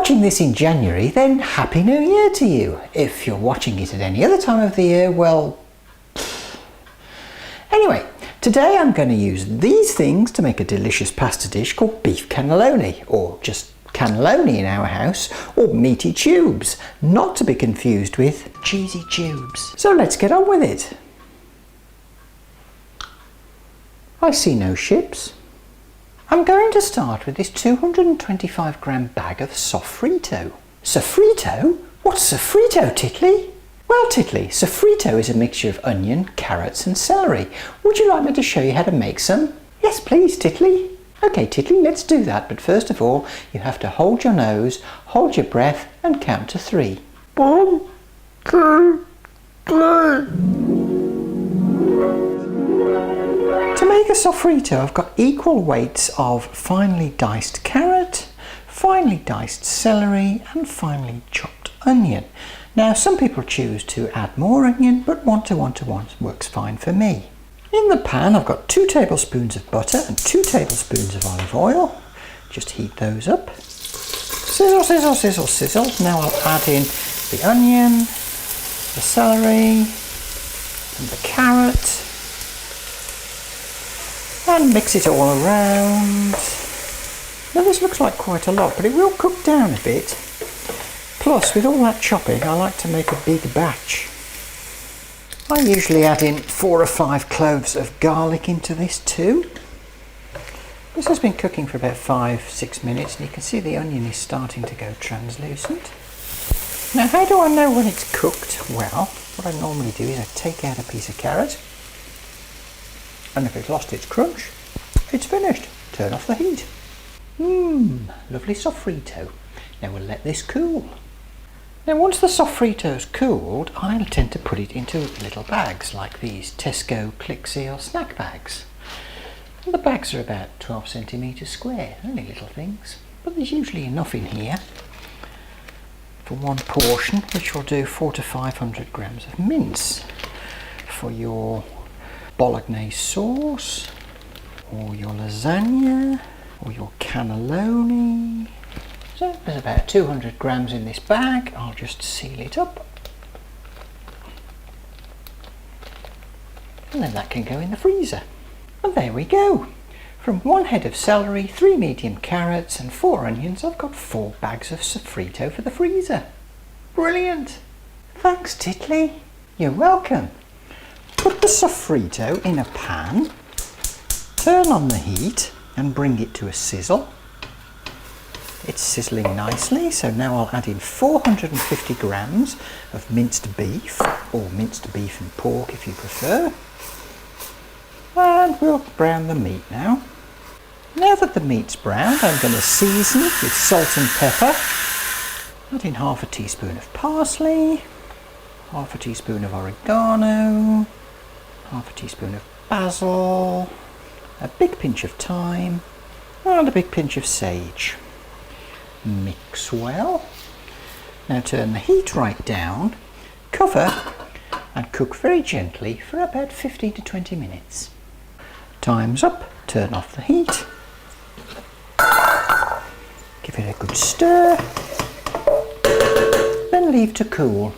watching this in January, then Happy New Year to you. If you're watching it at any other time of the year, well... Anyway, today I'm going to use these things to make a delicious pasta dish called beef cannelloni, or just cannelloni in our house, or meaty tubes, not to be confused with cheesy tubes. So let's get on with it. I see no ships. I'm going to start with this 225 gram bag of sofrito. Sofrito? What's sofrito, Titley? Well, Titley, sofrito is a mixture of onion, carrots and celery. Would you like me to show you how to make some? Yes, please, Titley. Okay, Titley, let's do that, but first of all, you have to hold your nose, hold your breath and count to 3. 1, 2, 3. To make a sofrito, I've got equal weights of finely diced carrot, finely diced celery and finely chopped onion. Now some people choose to add more onion, but 1 to 1 to 1 works fine for me. In the pan I've got 2 tablespoons of butter and 2 tablespoons of olive oil. Just heat those up. Sizzle, sizzle, sizzle, sizzle. Now I'll add in the onion, the celery and the carrot. And mix it all around. Now this looks like quite a lot, but it will cook down a bit. Plus, with all that chopping, I like to make a big batch. I usually add in 4 or 5 cloves of garlic into this too. This has been cooking for about 5-6 minutes, and you can see the onion is starting to go translucent. Now, how do I know when it's cooked? Well, what I normally do is I take out a piece of carrot, and if it's lost its crunch, it's finished. Turn off the heat. Lovely sofrito. Now we'll let this cool. Now once the sofrito's cooled, I'll tend to put it into little bags like these Tesco Click Seal snack bags. And the bags are about 12 centimetres square, only little things, but there's usually enough in here for one portion, which will do 400 to 500 grams of mince for your bolognese sauce, or your lasagna, or your cannelloni. So there's about 200 grams in this bag. I'll just seal it up. And then that can go in the freezer. And there we go. From 1 head of celery, 3 medium carrots and 4 onions, I've got 4 bags of sofrito for the freezer. Brilliant! Thanks, Titley. You're welcome. Put the sofrito in a pan, turn on the heat and bring it to a sizzle. It's sizzling nicely, so now I'll add in 450 grams of minced beef, or minced beef and pork if you prefer. And we'll brown the meat now. Now that the meat's browned, I'm going to season with salt and pepper. Add in half a teaspoon of parsley, half a teaspoon of oregano, half a teaspoon of basil, a big pinch of thyme and a big pinch of sage. Mix well. Now turn the heat right down, cover and cook very gently for about 15 to 20 minutes. Time's up, turn off the heat, give it a good stir, then leave to cool.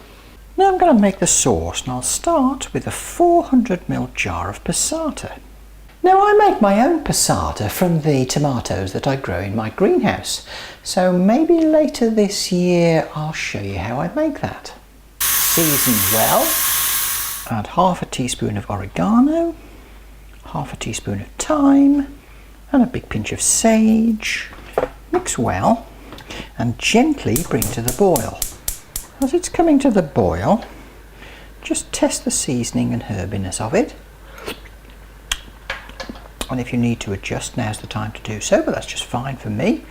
Now I'm going to make the sauce, and I'll start with a 400ml jar of passata. Now I make my own passata from the tomatoes that I grow in my greenhouse, so maybe later this year I'll show you how I make that. Season well, add half a teaspoon of oregano, half a teaspoon of thyme and a big pinch of sage. Mix well and gently bring to the boil. As it's coming to the boil, just test the seasoning and herbiness of it. And if you need to adjust, now's the time to do so, but that's just fine for me.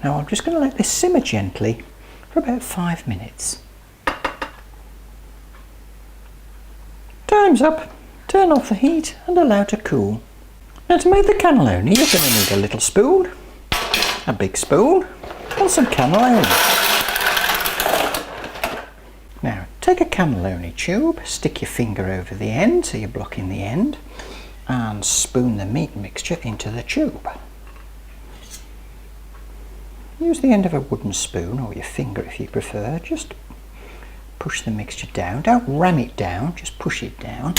Now I'm just going to let this simmer gently for about 5 minutes. Time's up. Turn off the heat and allow to cool. Now to make the cannelloni, you're going to need a little spoon, a big spoon and some cannelloni. Now take a cannelloni tube, stick your finger over the end so you're blocking the end, and spoon the meat mixture into the tube. Use the end of a wooden spoon or your finger if you prefer. Just push the mixture down. Don't ram it down, just push it down.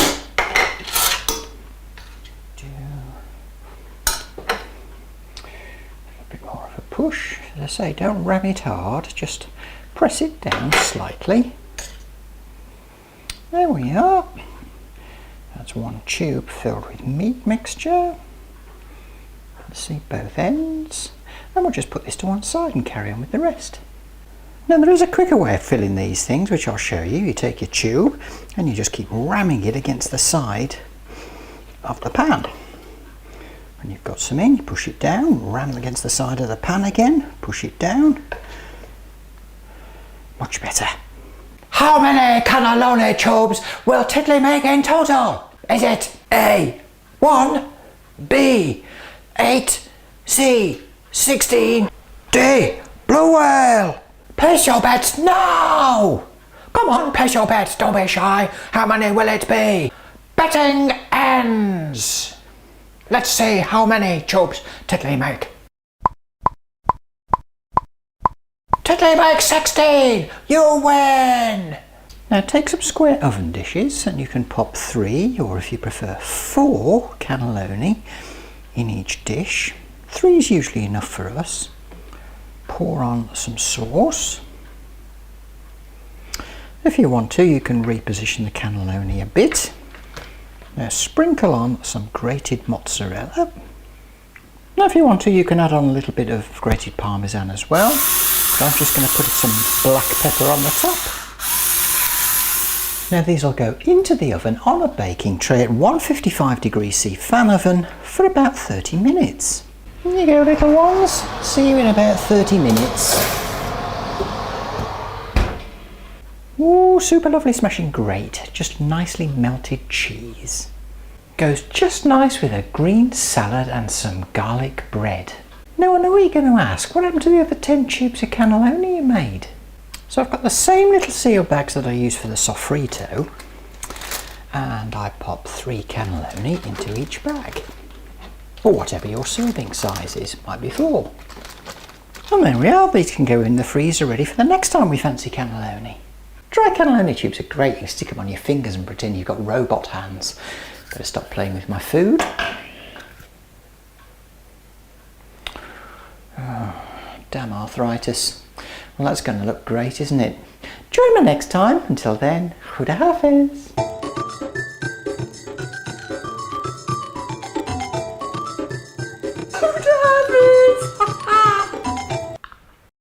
A bit more of a push. As I say, don't ram it hard, just press it down slightly. There we are. That's one tube filled with meat mixture. See both ends. And we'll just put this to one side and carry on with the rest. Now there is a quicker way of filling these things, which I'll show you. You take your tube and you just keep ramming it against the side of the pan. When you've got some in, you push it down, ram against the side of the pan again, push it down. Much better. How many cannelloni tubes will Tiddly make in total? Is it A, 1, B, 8, C, 16, D, blue whale? Place your bets now! Come on, place your bets, don't be shy. How many will it be? Betting ends! Let's see how many tubes Tiddly make. Tiddly makes 16! You win! Now take some square oven dishes and you can pop 3, or if you prefer 4 cannelloni in each dish. 3 is usually enough for us. Pour on some sauce. If you want to, you can reposition the cannelloni a bit. Now sprinkle on some grated mozzarella. Now if you want to, you can add on a little bit of grated parmesan as well. So I'm just going to put some black pepper on the top. Now these will go into the oven on a baking tray at 155 degrees C fan oven for about 30 minutes. Here you go, little ones. See you in about 30 minutes. Ooh, super lovely smashing grate. Just nicely melted cheese. Goes just nice with a green salad and some garlic bread. Now I know what you're going to ask. What happened to the other 10 tubes of cannelloni you made? So I've got the same little seal bags that I use for the sofrito, and I pop 3 cannelloni into each bag, or whatever your serving size is. Might be 4. And there we are. These can go in the freezer ready for the next time we fancy cannelloni. Dry cannelloni tubes are great. You can stick them on your fingers and pretend you've got robot hands. Better stop playing with my food. Oh, damn arthritis. Well, that's going to look great, isn't it? Join me next time. Until then, Khuda Hafiz. Khuda